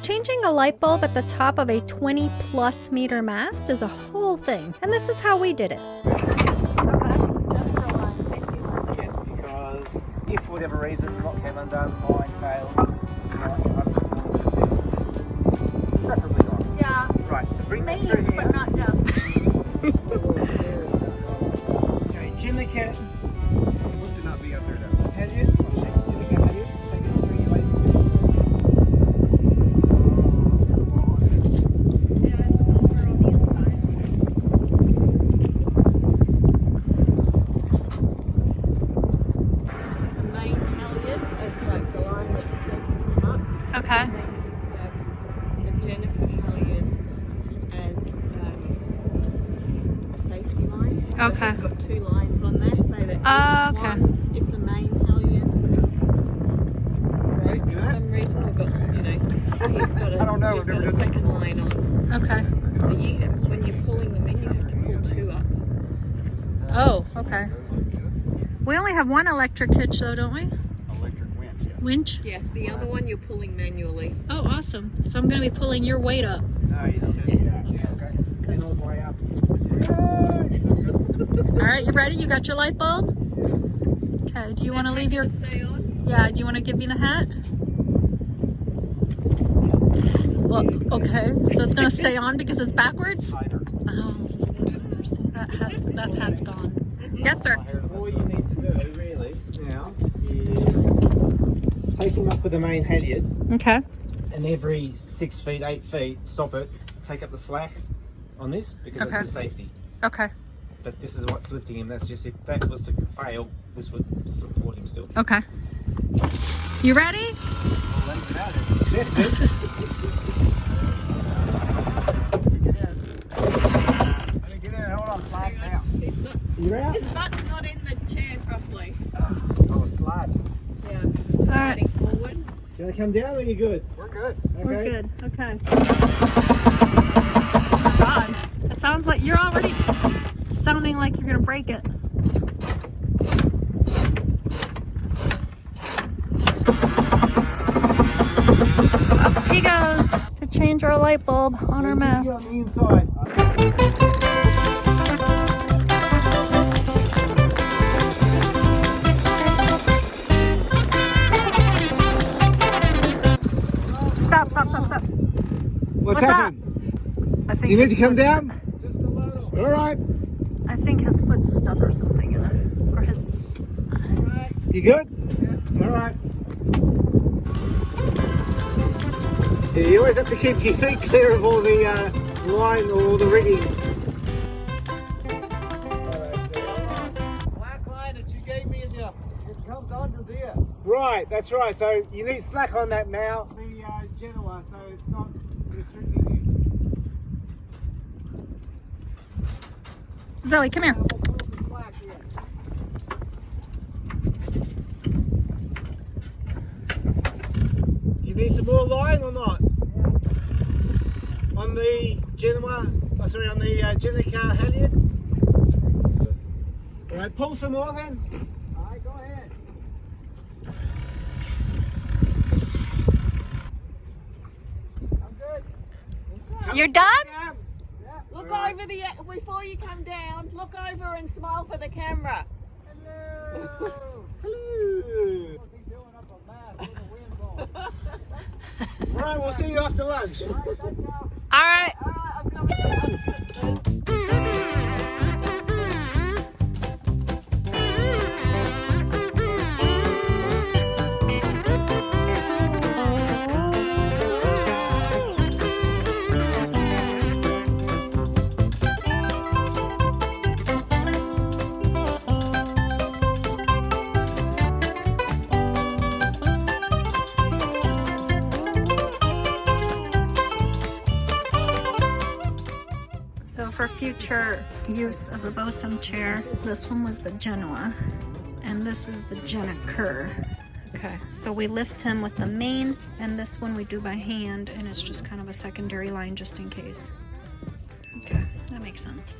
Changing a light bulb at the top of a 20+ meter mast is a whole thing, and this is how we did it. Yes, because if for whatever reason the rock came undone, line failed, preferably not. Yeah. Right, so bring that Maybe, through here. but not done. Okay, Jim the cat. What did not be up there though? Halyard? Halyard? Take it through your waist. Yeah, it's over on the inside. The main halyard is like the line that's taking them up. Okay. And then you have the Jennifer halyard as a safety line. So Okay. it's got two lines on there, so that if the main halyard broke for some reason, or got, he's got a second line on. Okay. So when you're pulling them in, you have to pull two up. Oh, okay. We only have one electric hitch though, don't we? Electric winch, yes. Winch? Yes, the other one you're pulling manually. Oh, awesome. So I'm going to be pulling your weight up. No, you don't. Yes. Yeah, okay. And all the way up. All right, you ready? You got your light bulb? Okay, do you want to leave your... Stay on. Yeah, do you want to give me the hat? Well, okay, so it's going to stay on because it's backwards? Tighter. Oh, mercy. That hat's gone. Yes, sir. All you need to do really now is take him up with the main halyard, Okay. and every 6 feet, 8 feet, stop it, take up the slack on this because Okay. that's the safety. Okay. But this is what's lifting him. That's just, if that was to fail, this would support him still. Okay. You ready? Let him out of it. That's good. Get in. Hold on, slide now. You're out? His butt's not in the chair properly. Oh, slide. Yeah. All right. Sliding forward. You want to come down or you good? We're good. Okay. We're good. Okay. God, it sounds like you're already sounding like you're gonna break it. Up he goes to change our light bulb on our mast. On the inside. Stop. What's What's happening? I think You need his to come foot's- down? Just a little. All right. I think his foot's stuck or something in it. Or his... You good? Yeah. All right. Yeah, you always have to keep your feet clear of all the line or all the rigging. Black line that you gave me in it comes under there. Right, that's right. So you need slack on that now. The Genoa, so it's not restricting you. Zoe, come here. We'll pull some slack here. Do you need some more line or not? On the Genoa, on the Genica halyard? All right, pull some more then. All right, go ahead. I'm good. You're done? Yeah. Look over before you come down. Look over and smile for the camera. Hello. Hello. What's he doing up a mast with the wind blowing? Right, we'll see you after lunch. All right, let's go. All right. I'm coming. So for future use of the Bosun chair, this one was the Genoa, and this is the Jenica. Okay, so we lift him with the main, and this one we do by hand, and it's just kind of a secondary line just in case. Okay, that makes sense.